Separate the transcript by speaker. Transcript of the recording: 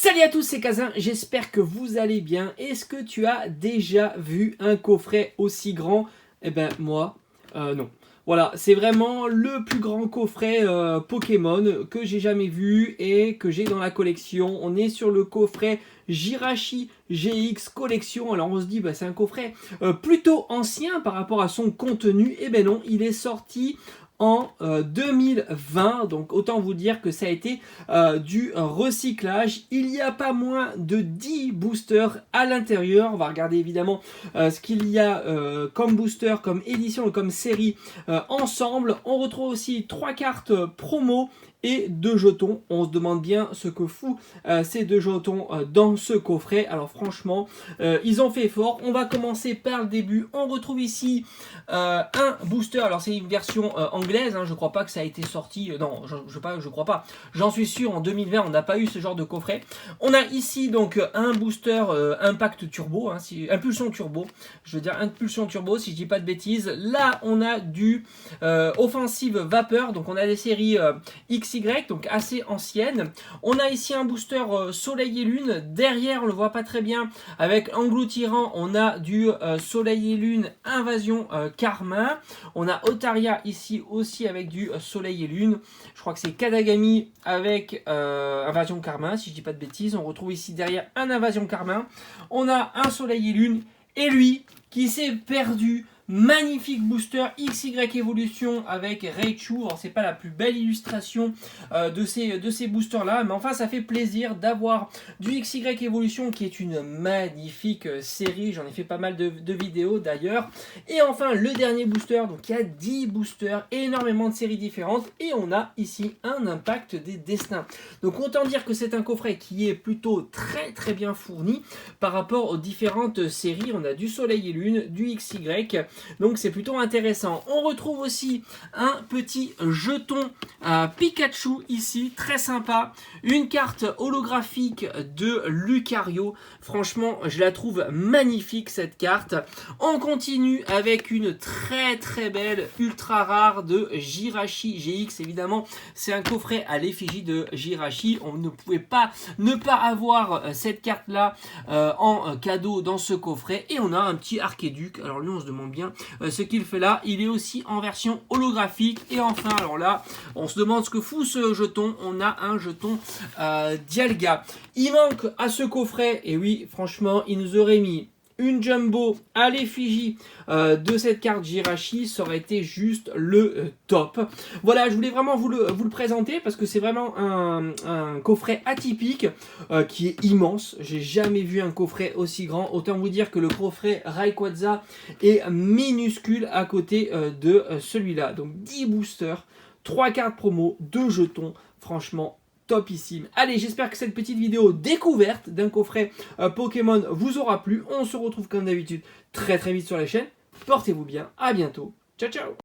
Speaker 1: Salut à tous, c'est Kazin, j'espère que vous allez bien. Est-ce que tu as déjà vu un coffret aussi grand? Eh ben moi, non. Voilà, c'est vraiment le plus grand coffret Pokémon que j'ai jamais vu et que j'ai dans la collection. On est sur le coffret Jirachi GX Collection. Alors on se dit, bah, c'est un coffret plutôt ancien par rapport à son contenu. Eh ben non, il est sorti en 2020, donc autant vous dire que ça a été du recyclage. Il n'y a pas moins de 10 boosters à l'intérieur. On va regarder évidemment ce qu'il y a comme booster, comme édition et comme série ensemble. On retrouve aussi 3 cartes promo et 2 jetons. On se demande bien ce que fout ces 2 jetons dans ce coffret. Alors franchement, ils ont fait fort. On va commencer par le début. On retrouve ici un booster. Alors c'est une version anglaise, hein. Je crois pas que ça a été sorti. Non, je crois pas. J'en suis sûr, en 2020, on n'a pas eu ce genre de coffret. On a ici donc un booster Impact Turbo, hein, Impulsion Turbo. Je veux dire Impulsion Turbo, si je dis pas de bêtises. Là, on a du Offensive Vapeur. Donc on a des séries XY, donc assez anciennes. On a ici un booster Soleil et Lune. Derrière, on le voit pas très bien. Avec Engloutirant, on a du Soleil et Lune Invasion Carmin. On a Otaria ici aussi avec du Soleil et Lune. Je crois que c'est Kadagami avec Invasion Carmin, si je dis pas de bêtises. On retrouve ici derrière un Invasion Carmin. On a un Soleil et Lune. Et lui, qui s'est perdu. Magnifique booster XY Evolution avec Raichu. Alors c'est pas la plus belle illustration de ces boosters là, mais enfin ça fait plaisir d'avoir du XY Evolution qui est une magnifique série. J'en ai fait pas mal de vidéos d'ailleurs. Et enfin le dernier booster, donc il y a 10 boosters, énormément de séries différentes, et on a ici un Impact des Destins. Donc autant dire que c'est un coffret qui est plutôt très bien fourni par rapport aux différentes séries. On a du Soleil et Lune, du XY. Donc c'est plutôt intéressant. On retrouve aussi un petit jeton Pikachu ici, très sympa. Une carte holographique de Lucario. Franchement, je la trouve magnifique cette carte. On continue avec une très belle ultra rare de Jirachi GX. Évidemment, c'est un coffret à l'effigie de Jirachi. On ne pouvait pas ne pas avoir cette carte là en cadeau dans ce coffret. Et on a un petit Archiduc. Alors lui, on se demande bien ce qu'il fait là. Il est aussi en version holographique. Et enfin, alors là, on se demande ce que fout ce jeton. On a un jeton Dialga. Il manque à ce coffret, et oui, franchement, il nous aurait mis une jumbo à l'effigie de cette carte Jirachi, ça aurait été juste le top. Voilà, je voulais vraiment vous le présenter parce que c'est vraiment un coffret atypique qui est immense. J'ai jamais vu un coffret aussi grand. Autant vous dire que le coffret Rayquaza est minuscule à côté de celui-là. Donc 10 boosters, 3 cartes promo, 2 jetons, franchement topissime. Allez, j'espère que cette petite vidéo découverte d'un coffret Pokémon vous aura plu. On se retrouve comme d'habitude très vite sur la chaîne. Portez-vous bien, à bientôt. Ciao ciao.